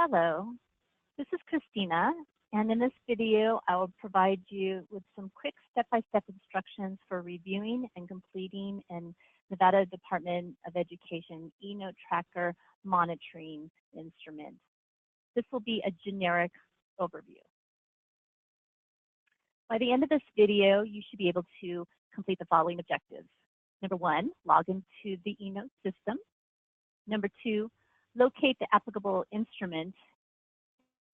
Hello, this is Christina, and in this video, I will provide you with some quick step-by-step instructions for reviewing and completing an Nevada Department of Education eNOTE tracker monitoring instrument. This will be a generic overview. By the end of this video, you should be able to complete the following objectives. Number 1, log into the eNOTE system. Number 2, locate the applicable instrument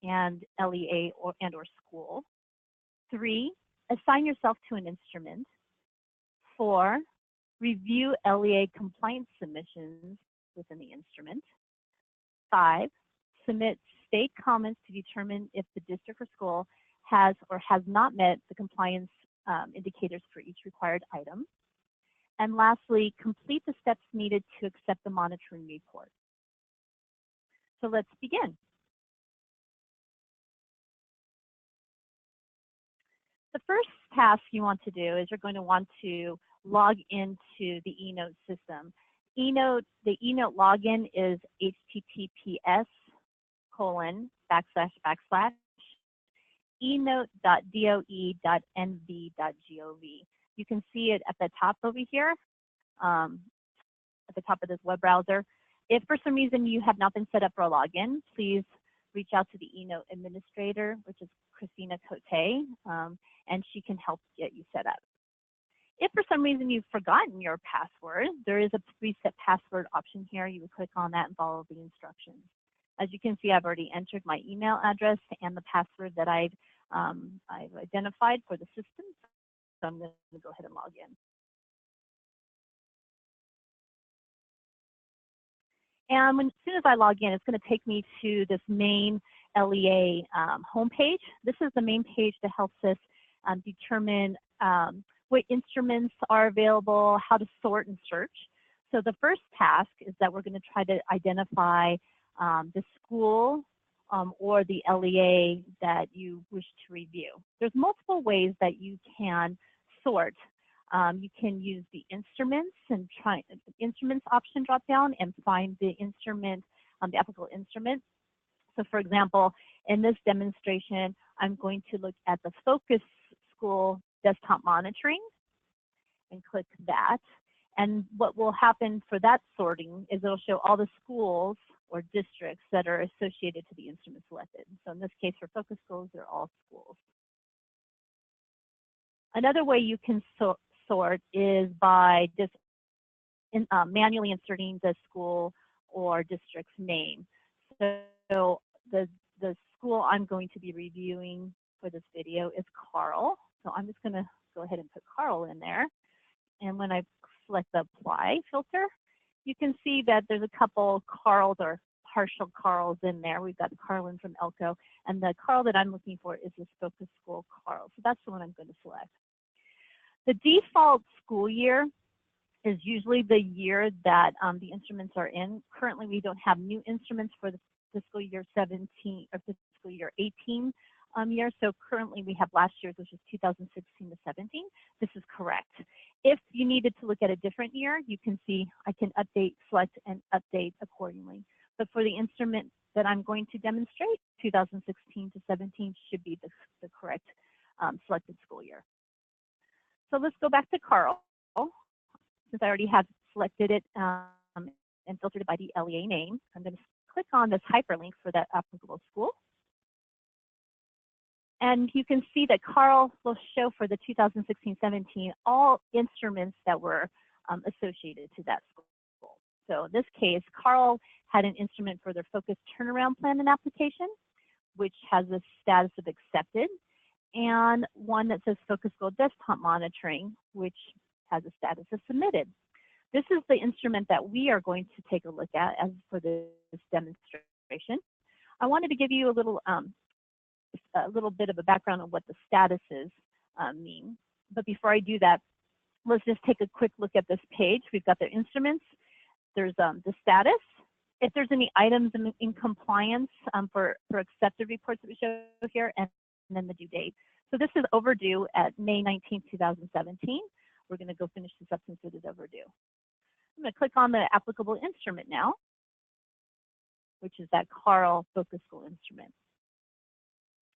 and LEA or school. 3, assign yourself to an instrument. 4, review LEA compliance submissions within the instrument. 5, submit state comments to determine if the district or school has or has not met the compliance indicators for each required item. And lastly, complete the steps needed to accept the monitoring report. So let's begin. The first task you want to do is you're going to want to log into the eNOTE system. The eNOTE login is https://enote.doe.nv.gov. You can see it at the top over here, at the top of this web browser. If for some reason you have not been set up for a login, please reach out to the eNOTE administrator, which is Christina Cote, and she can help get you set up. If for some reason you've forgotten your password, there is a reset password option here. You would click on that and follow the instructions. As you can see, I've already entered my email address and the password that I've identified for the system. So I'm going to go ahead and log in. And as soon as I log in, it's going to take me to this main LEA homepage. This is the main page that helps us determine what instruments are available, how to sort and search. So the first task is that we're going to try to identify the school or the LEA that you wish to review. There's multiple ways that you can sort. You can use the instruments and try instruments option drop down and find the instrument, the applicable instrument. So for example, in this demonstration, I'm going to look at the focus school desktop monitoring and click that. And what will happen for that sorting is it'll show all the schools or districts that are associated to the instrument selected. So in this case, for focus schools, they're all schools. Another way you can sort is by just manually inserting the school or district's name. So the school I'm going to be reviewing for this video is Carl. So I'm just going to go ahead and put Carl in there. And when I select the apply filter, you can see that there's a couple Carls or partial Carls in there. We've got Carlin from Elko, and the Carl that I'm looking for is this focus school Carl. So that's the one I'm going to select. The default school year is usually the year that the instruments are in. Currently, we don't have new instruments for the fiscal year 17 or fiscal year 18 year. So currently we have last year's, which is 2016 to 17. This is correct. If you needed to look at a different year, you can see I can update, select, and update accordingly. But for the instrument that I'm going to demonstrate, 2016 to 17 should be the correct selected school year. So let's go back to Carl. Since I already have selected it and filtered it by the LEA name, I'm going to click on this hyperlink for that applicable school. And you can see that Carl will show for the 2016-17 all instruments that were associated to that school. So in this case, Carl had an instrument for their focused turnaround plan and application, which has a status of accepted, and one that says focus school desktop monitoring, which has a status of submitted. This is the instrument that we are going to take a look at as for this demonstration. I wanted to give you a little bit of a background on what the statuses mean. But before I do that, let's just take a quick look at this page. We've got the instruments. There's the status. If there's any items in compliance for accepted reports that we show here, and then the due date. So this is overdue at May 19, 2017. We're going to go finish this up since it is overdue. I'm going to click on the applicable instrument now. which is that Carl focus school instrument.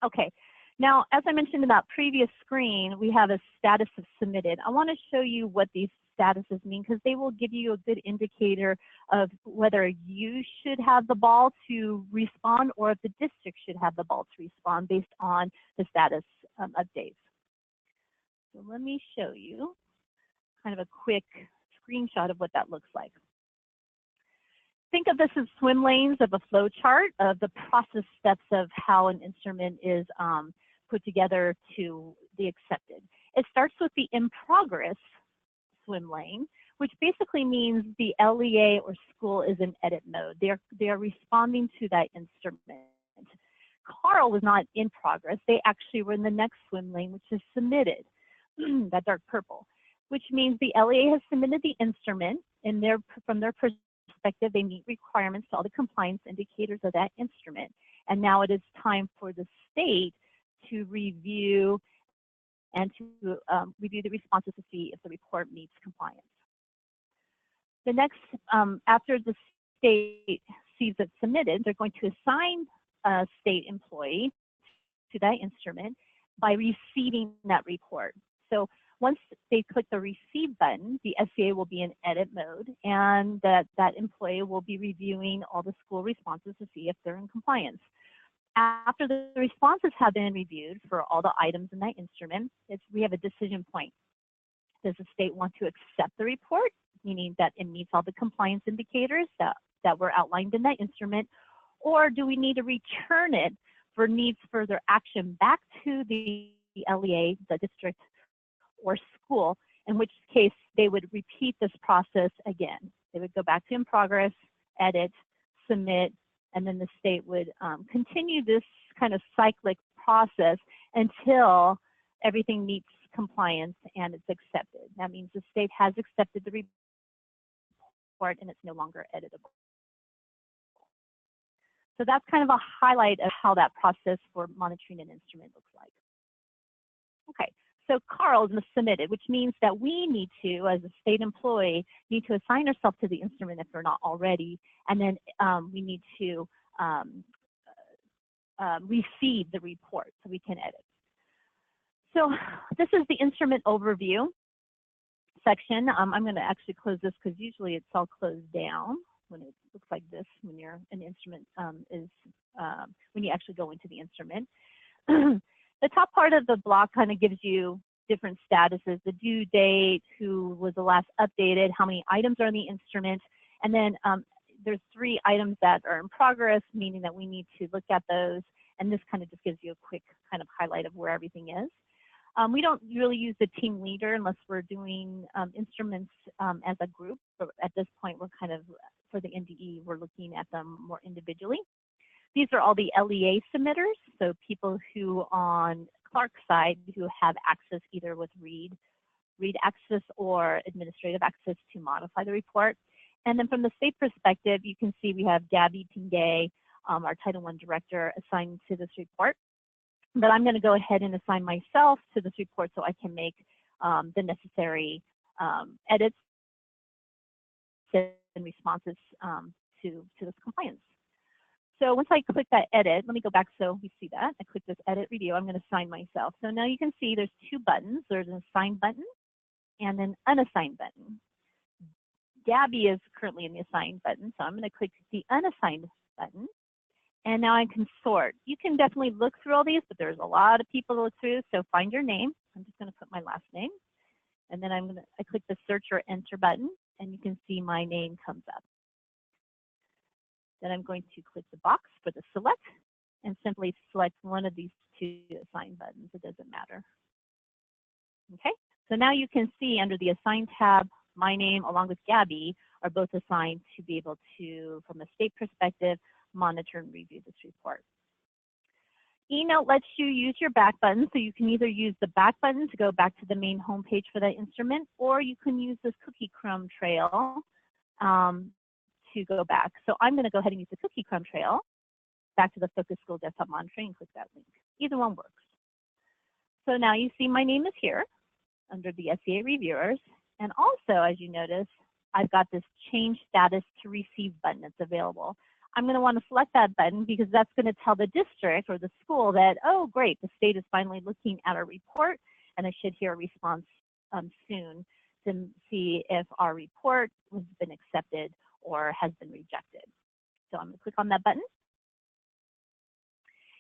Okay, now as I mentioned in that previous screen, we have a status of submitted. I want to show you what these statuses mean because they will give you a good indicator of whether you should have the ball to respond or if the district should have the ball to respond based on the status updates. So let me show you kind of a quick screenshot of what that looks like. Think of this as swim lanes of a flow chart of the process steps of how an instrument is put together to be accepted. It starts with the in progress swim lane, which basically means the LEA or school is in edit mode. They are responding to that instrument. Carl was not in progress. They actually were in the next swim lane, which is submitted, that dark purple, which means the LEA has submitted the instrument and from their perspective, they meet requirements to all the compliance indicators of that instrument. And now it is time for the state to review and to review the responses to see if the report meets compliance. The next, after the state sees it submitted, they're going to assign a state employee to that instrument by receiving that report. So once they click the receive button, the SCA will be in edit mode, and that employee will be reviewing all the school responses to see if they're in compliance. After the responses have been reviewed for all the items in that instrument, we have a decision point. Does the state want to accept the report, meaning that it meets all the compliance indicators that were outlined in that instrument, or do we need to return it for needs further action back to the LEA, the district, or school, in which case they would repeat this process again. They would go back to in progress, edit, submit, and then the state would continue this kind of cyclic process until everything meets compliance and it's accepted. That means the state has accepted the report and it's no longer editable. So that's kind of a highlight of how that process for monitoring an instrument looks like. Okay. So Carl is submitted, which means that we need to, as a state employee, need to assign ourselves to the instrument if we're not already, and then we need to receive the report so we can edit. So this is the instrument overview section. I'm going to actually close this because usually it's all closed down when it looks like this when you're an instrument when you actually go into the instrument. The top part of the block kind of gives you different statuses, the due date, who was the last updated, how many items are in the instrument, and then there's 3 items that are in progress, meaning that we need to look at those, and this kind of just gives you a quick kind of highlight of where everything is. We don't really use the team leader unless we're doing instruments as a group, but at this point we're kind of, for the NDE, we're looking at them more individually. These are all the LEA submitters, so people who on Clark's side who have access either with read access or administrative access to modify the report. And then from the state perspective, you can see we have Gabby Pingay, our Title I director, assigned to this report. But I'm going to go ahead and assign myself to this report so I can make the necessary edits and responses to this compliance. So once I click that edit, let me go back so we see that. I click this edit review. I'm going to assign myself. So now you can see there's 2 buttons. There's an assign button and an unassigned button. Gabby is currently in the assigned button, so I'm going to click the unassigned button. And now I can sort. You can definitely look through all these, but there's a lot of people to look through, so find your name. I'm just going to put my last name. And then I click the search or enter button, and you can see my name comes up. Then I'm going to click the box for the select and simply select one of these 2 assign buttons. It doesn't matter. Okay, so now you can see under the assign tab, my name along with Gabby are both assigned to be able to, from a state perspective, monitor and review this report. eNOTE lets you use your back button, so you can either use the back button to go back to the main home page for that instrument, or you can use this cookie crumb trail to go back. So I'm going to go ahead and use the cookie crumb trail back to the Focus School Desktop Monitoring and click that link. Either one works. So now you see my name is here under the SCA reviewers. And also, as you notice, I've got this change status to receive button that's available. I'm going to want to select that button because that's going to tell the district or the school that, oh, great, the state is finally looking at our report, and I should hear a response soon to see if our report has been accepted or has been rejected. So I'm going to click on that button.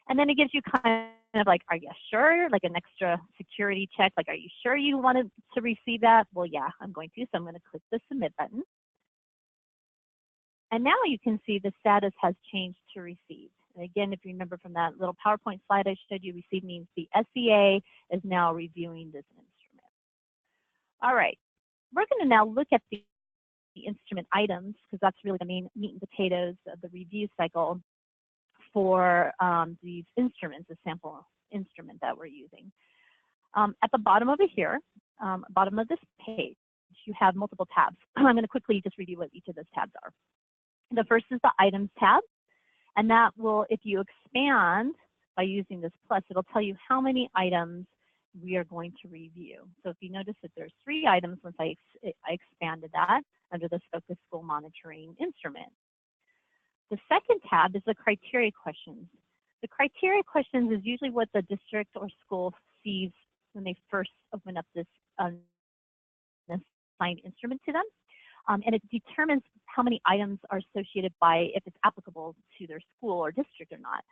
And then it gives you kind of like, are you sure? Like an extra security check, like, are you sure you wanted to receive that? Well, yeah, I'm going to. So I'm going to click the submit button. And now you can see the status has changed to received. And again, if you remember from that little PowerPoint slide I showed you, received means the SEA is now reviewing this instrument. All right, we're going to now look at the instrument items because that's really the main meat and potatoes of the review cycle for these instruments, the sample instrument that we're using. At the bottom over here, bottom of this page, you have multiple tabs. I'm going to quickly just review what each of those tabs are. The first is the items tab, and that will, if you expand by using this plus, it'll tell you how many items we are going to review. So if you notice that there's 3 items once I expanded that under this Focus School Monitoring Instrument. The second tab is the criteria questions. The criteria questions is usually what the district or school sees when they first open up this assigned instrument to them. And it determines how many items are associated by if it's applicable to their school or district or not.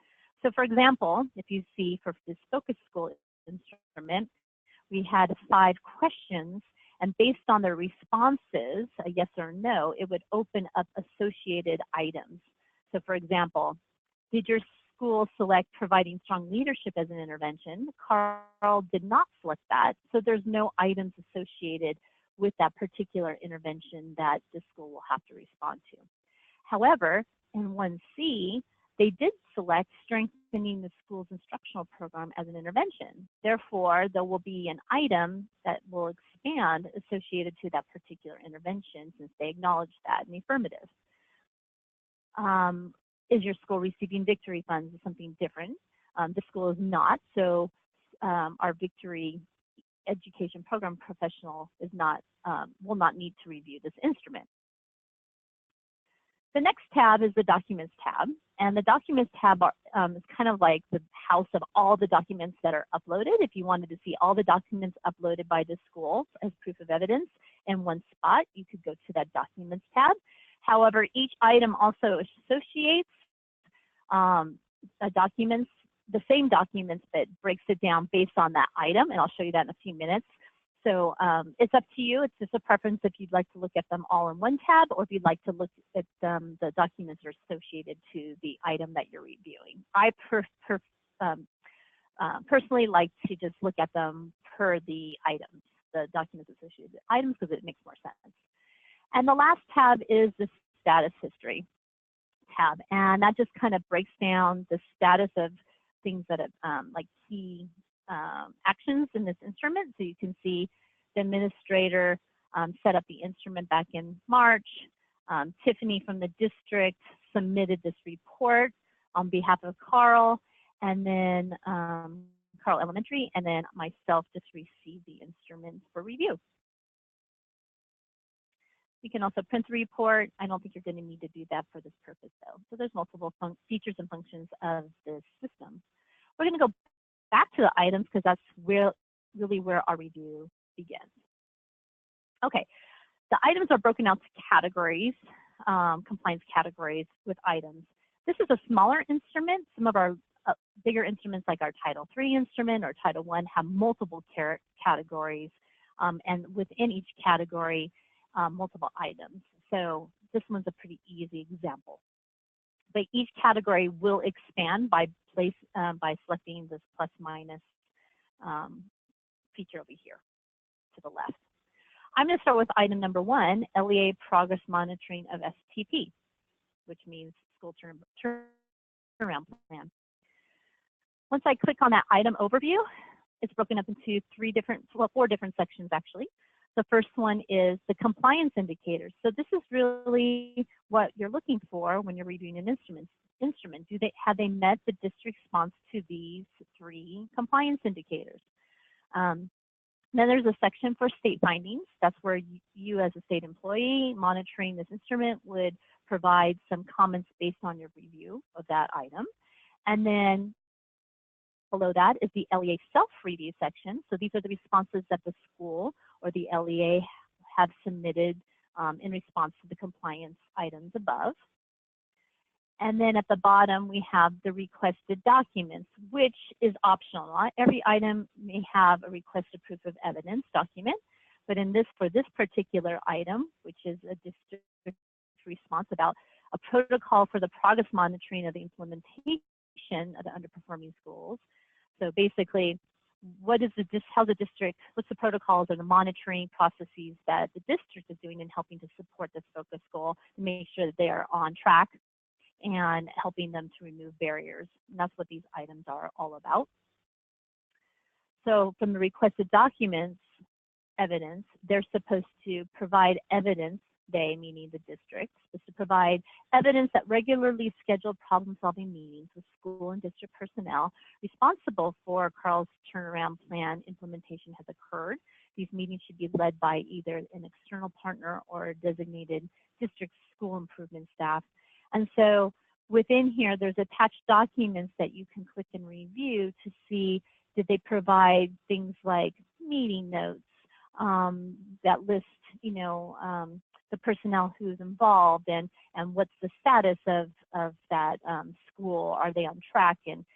So for example, if you see for this Focus School Instrument, we had 5 questions, and based on their responses, a yes or no, it would open up associated items. So for example, did your school select providing strong leadership as an intervention? Carl did not select that, so there's no items associated with that particular intervention that the school will have to respond to. However, in 1C, they did select strengthening the school's instructional program as an intervention. Therefore, there will be an item that will expand associated to that particular intervention since they acknowledge that in the affirmative. Is your school receiving victory funds? Is something different? The school is not, so our victory education program professional is not, will not need to review this instrument. The next tab is the Documents tab, and the Documents tab is kind of like the house of all the documents that are uploaded. If you wanted to see all the documents uploaded by the school as proof of evidence in one spot, you could go to that Documents tab. However, each item also associates documents, the same documents, but breaks it down based on that item, and I'll show you that in a few minutes. So it's up to you. It's just a preference if you'd like to look at them all in one tab, or if you'd like to look at the documents that are associated to the item that you're reviewing. I personally like to just look at them per the items, the documents associated with items, because it makes more sense. And the last tab is the Status History tab, and that just kind of breaks down the status of things that have, like key actions in this instrument. So you can see the administrator set up the instrument back in March. Tiffany from the district submitted this report on behalf of Carl, and then Carl Elementary, and then myself just received the instrument for review. You can also print the report. I don't think you're going to need to do that for this purpose, though. So there's multiple features and functions of this system. We're going to go back to the items because that's really where our review begins. Okay, the items are broken out to categories, compliance categories with items. This is a smaller instrument. Some of our bigger instruments like our Title III instrument or Title I have multiple categories, and within each category, multiple items. So this one's a pretty easy example. But each category will expand by selecting this plus minus feature over here to the left. I'm going to start with item number 1, LEA Progress Monitoring of STP, which means School Turnaround Plan. Once I click on that item overview, it's broken up into 4 different sections actually. The first one is the compliance indicators. So this is really what you're looking for when you're reviewing an instrument. Have they met the district response to these 3 compliance indicators? Then there's a section for state findings. That's where you as a state employee monitoring this instrument would provide some comments based on your review of that item. And then below that is the LEA self-review section. So these are the responses that the school or the LEA have submitted in response to the compliance items above. And then at the bottom, we have the requested documents, which is optional. Not every item may have a requested proof of evidence document, but for this particular item, which is a district response about a protocol for the progress monitoring of the implementation of the underperforming schools. So basically, what's the protocols or the monitoring processes that the district is doing in helping to support this focus goal to make sure that they are on track and helping them to remove barriers. And that's what these items are all about. So from the requested documents evidence, they're supposed to provide evidence, they, meaning the district, is to provide evidence that regularly scheduled problem-solving meetings with school and district personnel responsible for Carl's turnaround plan implementation has occurred. These meetings should be led by either an external partner or a designated district school improvement staff. And so within here, there's attached documents that you can click and review to see, did they provide things like meeting notes that list, the personnel who's involved and what's the status of that school, are they on track, and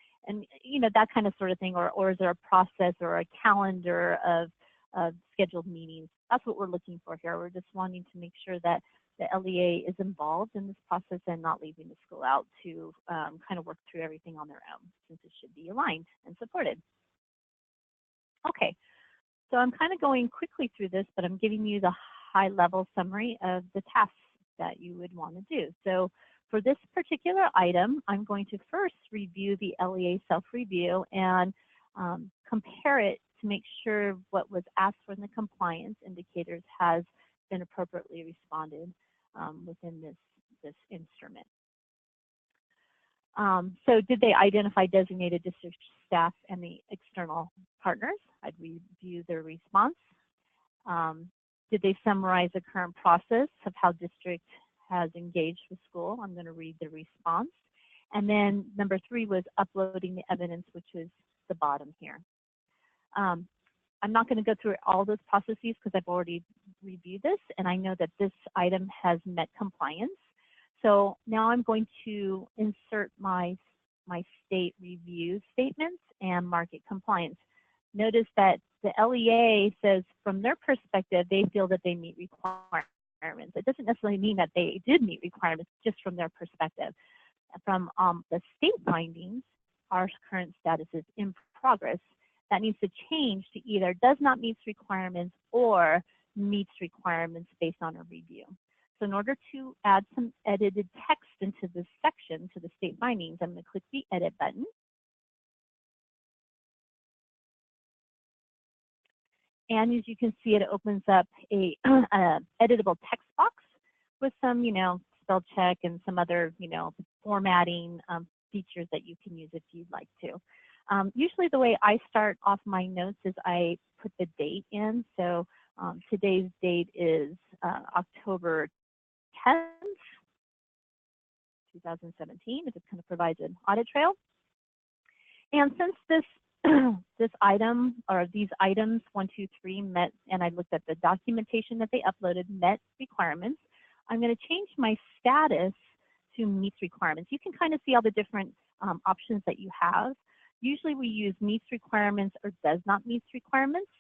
that kind of sort of thing, or is there a process or a calendar of scheduled meetings? That's what we're looking for here. We're just wanting to make sure that the LEA is involved in this process and not leaving the school out to kind of work through everything on their own, since it should be aligned and supported. Okay, so I'm kind of going quickly through this, but I'm giving you the high-level summary of the tasks that you would want to do. So for this particular item, I'm going to first review the LEA self-review and compare it to make sure what was asked for in the compliance indicators has been appropriately responded within this instrument. So did they identify designated district staff and the external partners? I'd review their response. Did they summarize the current process of how district has engaged with school? I'm going to read the response. And then number 3 was uploading the evidence, which is the bottom here. I'm not going to go through all those processes because I've already reviewed this, and I know that this item has met compliance. So now I'm going to insert my state review statements and mark it compliance. Notice that the LEA says from their perspective, they feel that they meet requirements. It doesn't necessarily mean that they did meet requirements, just from their perspective. From the state findings, our current status is in progress. That needs to change to either does not meet requirements or meets requirements based on a review. So in order to add some edited text into this section, to the state findings, I'm going to click the edit button. And as you can see, it opens up a editable text box with some, spell check and some other, formatting features that you can use if you'd like to. Usually the way I start off my notes is I put the date in. So today's date is October 10th, 2017. It just kind of provides an audit trail. And since this this item, or these items 1, 2, 3 met, and I looked at the documentation that they uploaded met requirements, I'm going to change my status to meets requirements. You can kind of see all the different options that you have. Usually we use meets requirements or does not meet requirements.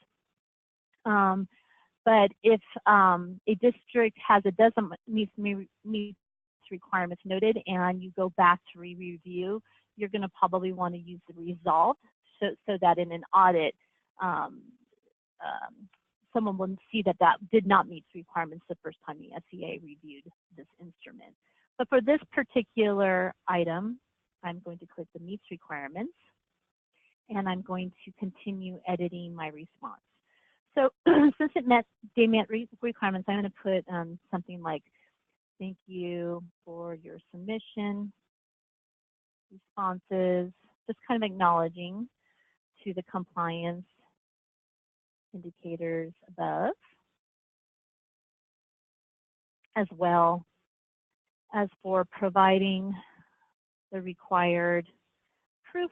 But if a district has a doesn't meet requirements noted and you go back to re-review, you're going to probably want to use the resolved so that in an audit, someone will see that that did not meet requirements the first time the SEA reviewed this instrument. But for this particular item, I'm going to click the meets requirements, and I'm going to continue editing my response. So since they met requirements, I'm going to put something like, thank you for your submission, responses, just kind of acknowledging to the compliance indicators above, as well as for providing the required proof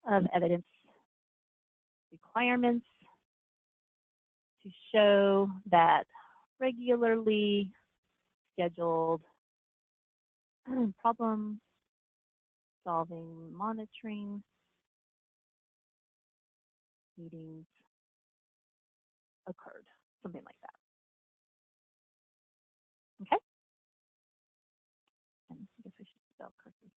of evidence requirements to show that regularly scheduled problem solving monitoring meetings occurred, something like that. Okay? And I guess I should spell correctly.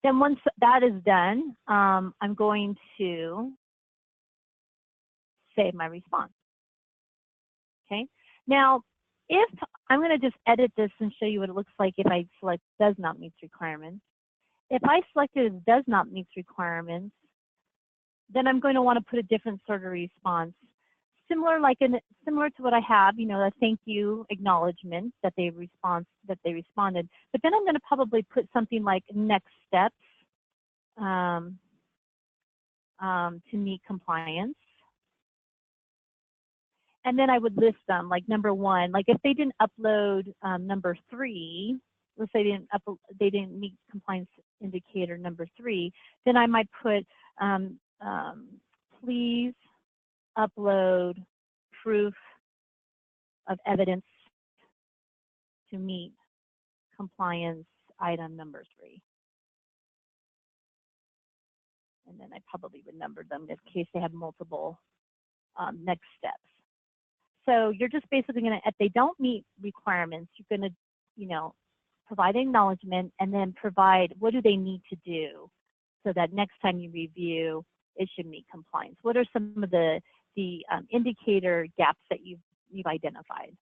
Then once that is done, I'm going to save my response. Okay? Now, if I'm going to just edit this and show you what it looks like if I select does not meet requirements. If I selected as does not meet requirements, then I'm going to want to put a different sort of response. Similar to what I have, you know, a thank you acknowledgement that they responded. But then I'm going to probably put something like next steps to meet compliance. And then I would list them, like number 1, like if they didn't upload number 3, let's say they didn't meet compliance indicator number 3, then I might put please upload proof of evidence to meet compliance item number 3. And then I probably would number them in case they have multiple next steps. So you're just basically going to, if they don't meet requirements, you're going to, you know, provide acknowledgement and then provide what do they need to do so that next time you review, it should meet compliance. What are some of the indicator gaps that you've identified?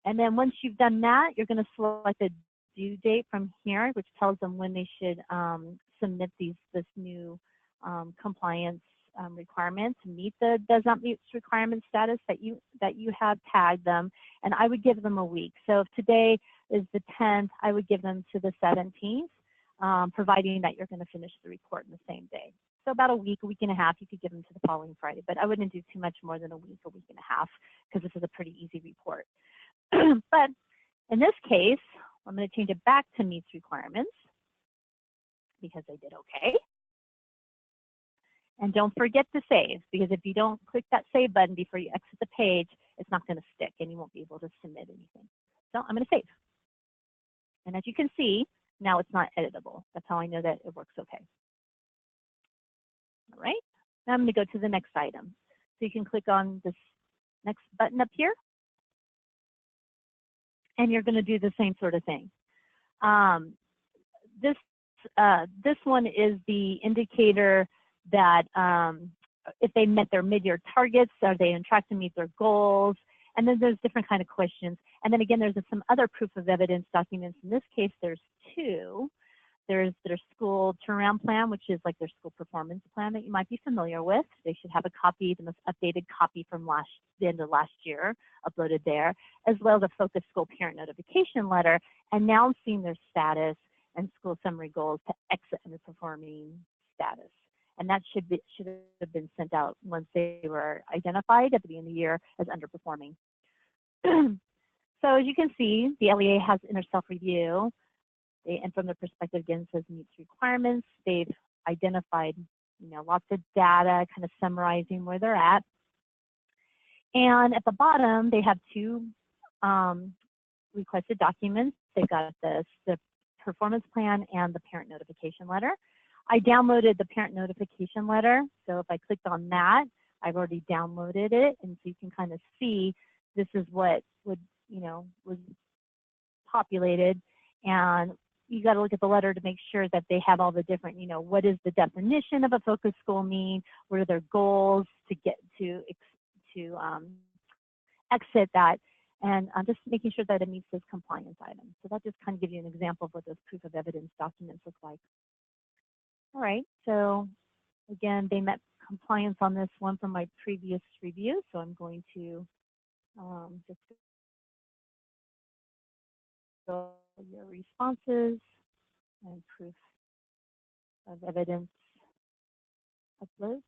And then once you've done that, you're going to select a due date from here, which tells them when they should submit this new compliance requirement to meet the does not meet requirement status that you have tagged them. And I would give them a week. So if today is the 10th, I would give them to the 17th, providing that you're going to finish the report in the same day. So about a week and a half, you could give them to the following Friday. But I wouldn't do too much more than a week and a half, because this is a pretty easy report. But in this case, I'm going to change it back to meets requirements because I did okay. And don't forget to save, because if you don't click that save button before you exit the page, it's not going to stick and you won't be able to submit anything. So I'm going to save. And as you can see, now it's not editable. That's how I know that it works okay. All right, now I'm going to go to the next item. So you can click on this next button up here, and you're going to do the same sort of thing. This one is the indicator that if they met their mid-year targets, are they on track to meet their goals? And then there's different kind of questions. And then again, there's some other proof of evidence documents. In this case, there's 2. There's their school turnaround plan, which is like their school performance plan that you might be familiar with. They should have a copy, the most updated copy from the end of last year, uploaded there, as well as a focused school parent notification letter announcing their status and school summary goals to exit underperforming status. And that should have been sent out once they were identified at the beginning of the year as underperforming. So as you can see, the LEA has inner self-review. And from their perspective, again, says meets requirements. They've identified, you know, lots of data, kind of summarizing where they're at. And at the bottom, they have 2 requested documents. They've got the performance plan and the parent notification letter. I downloaded the parent notification letter. So if I clicked on that, I've already downloaded it. And so you can kind of see this is what was populated. And you got to look at the letter to make sure that they have all the different, you know, what is the definition of a focus school mean? What are their goals to get to exit that? And just making sure that it meets those compliance items. So that just kind of gives you an example of what those proof of evidence documents look like. All right, so again, they met compliance on this one from my previous review. So I'm going to just go to your responses and proof of evidence uploads.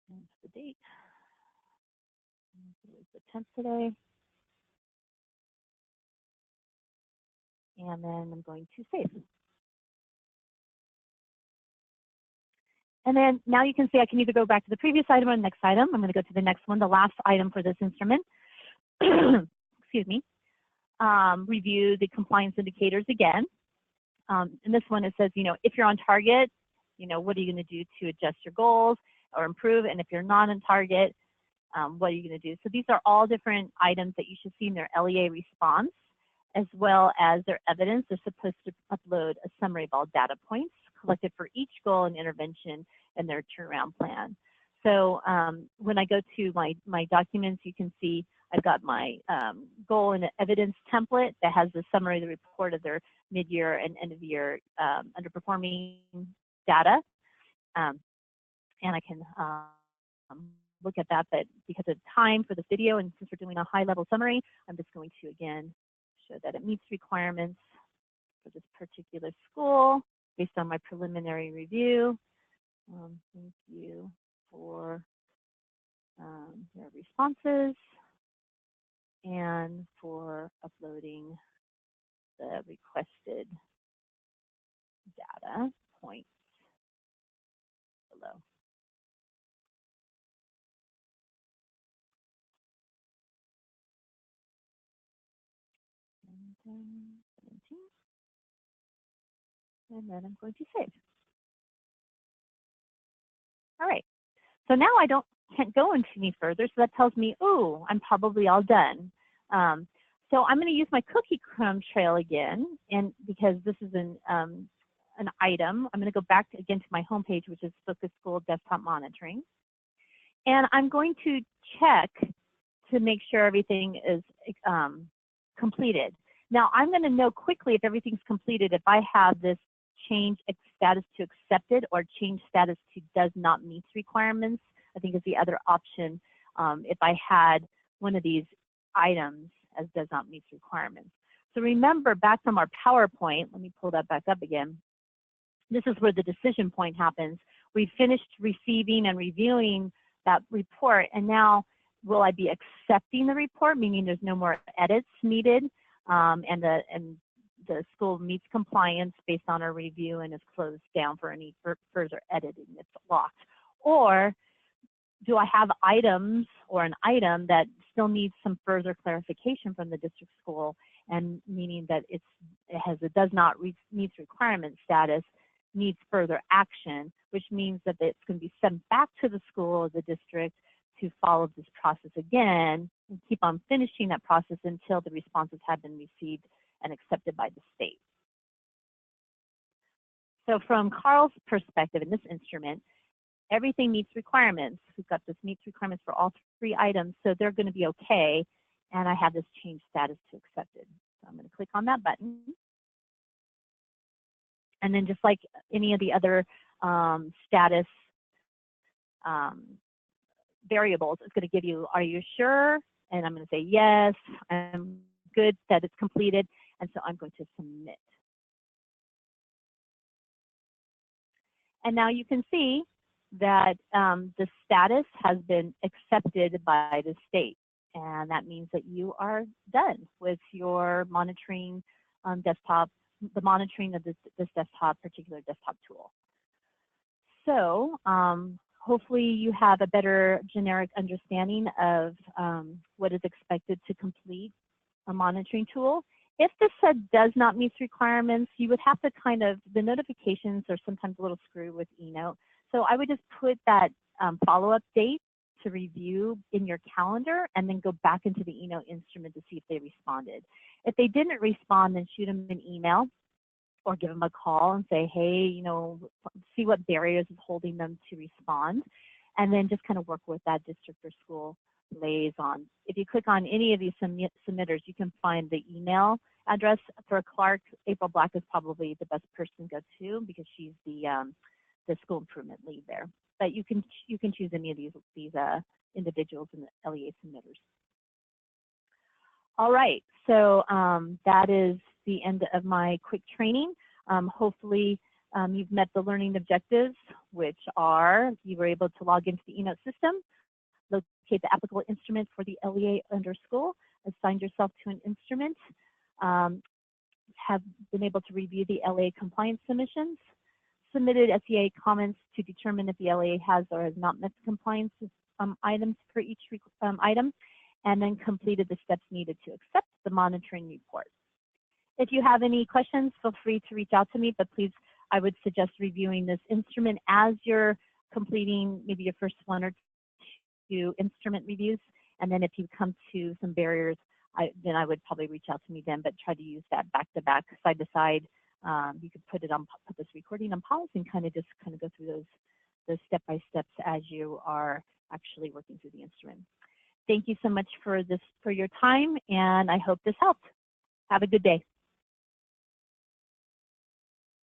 And the date. It was the 10th today. And then I'm going to save. And then now you can see I can either go back to the previous item or the next item. I'm going to go to the next one, the last item for this instrument. Excuse me. Review the compliance indicators again. And this one, it says, if you're on target, what are you going to do to adjust your goals or improve? And if you're not on target, what are you going to do? So these are all different items that you should see in their LEA response, as well as their evidence. They're supposed to upload a summary of all data points collected for each goal and intervention and their turnaround plan. So when I go to my documents, you can see I've got my goal and evidence template that has the summary of the report of their mid-year and end-of-year underperforming data. And I can look at that, but because of time for the video and since we're doing a high-level summary, I'm just going to, again, show that it meets requirements for this particular school based on my preliminary review. Thank you for your responses and for uploading the requested data points below. And 17. And then I'm going to save. All right. So now I can't go into any further. So that tells me, oh, I'm probably all done. So I'm going to use my cookie crumb trail again, and because this is an item, I'm going to go back again to my homepage, which is Focus School Desktop Monitoring, and I'm going to check to make sure everything is completed. Now I'm going to know quickly if everything's completed if I have this change status to accepted or change status to does not meet requirements. I think is the other option if I had one of these items as does not meet requirements. So remember back from our PowerPoint, let me pull that back up again. This is where the decision point happens. We finished receiving and reviewing that report, and now will I be accepting the report, meaning there's no more edits needed, and the school meets compliance based on our review and is closed down for any further editing, it's locked. Or do I have items or an item that still needs some further clarification from the district school, and meaning that it does not meet requirement status, needs further action, which means that it's going to be sent back to the school or the district to follow this process again and keep on finishing that process until the responses have been received and accepted by the state. So from Carl's perspective in this instrument, everything meets requirements. We've got this meets requirements for all 3 items, so they're going to be okay. And I have this change status to accepted. So I'm going to click on that button. And then just like any of the other status variables, it's going to give you, are you sure? And I'm going to say, yes, I'm good that it's completed. And so I'm going to submit. And now you can see that the status has been accepted by the state. And that means that you are done with your monitoring desktop, the monitoring of this particular desktop tool. So hopefully you have a better generic understanding of what is expected to complete a monitoring tool. If this said does not meet requirements, you would have to the notifications are sometimes a little screwy with eNOTE. So I would just put that follow-up date to review in your calendar and then go back into the eNOTE instrument to see if they responded. If they didn't respond, then shoot them an email or give them a call and say, hey, see what barriers is holding them to respond, and then just kind of work with that district or school liaison. If you click on any of these submitters, you can find the email address for Clark. April Black is probably the best person to go to because she's the school improvement lead there. But you can choose any of these individuals in the LEA submitters. All right, so that is the end of my quick training. Hopefully you've met the learning objectives, which are you were able to log into the eNOTE system, locate the applicable instrument for the LEA under school, assigned yourself to an instrument, have been able to review the LEA compliance submissions, submitted SEA comments to determine if the LEA has or has not met the compliance items for each item, and then completed the steps needed to accept the monitoring report. If you have any questions, feel free to reach out to me, but please, I would suggest reviewing this instrument as you're completing maybe your first 1 or 2 instrument reviews. And then if you come to some barriers, then I would probably reach out to me then, but try to use that back-to-back, side-to-side. You could put this recording on pause and kind of go through those step-by-steps as you are actually working through the instrument. Thank you so much for your time, and I hope this helped. Have a good day.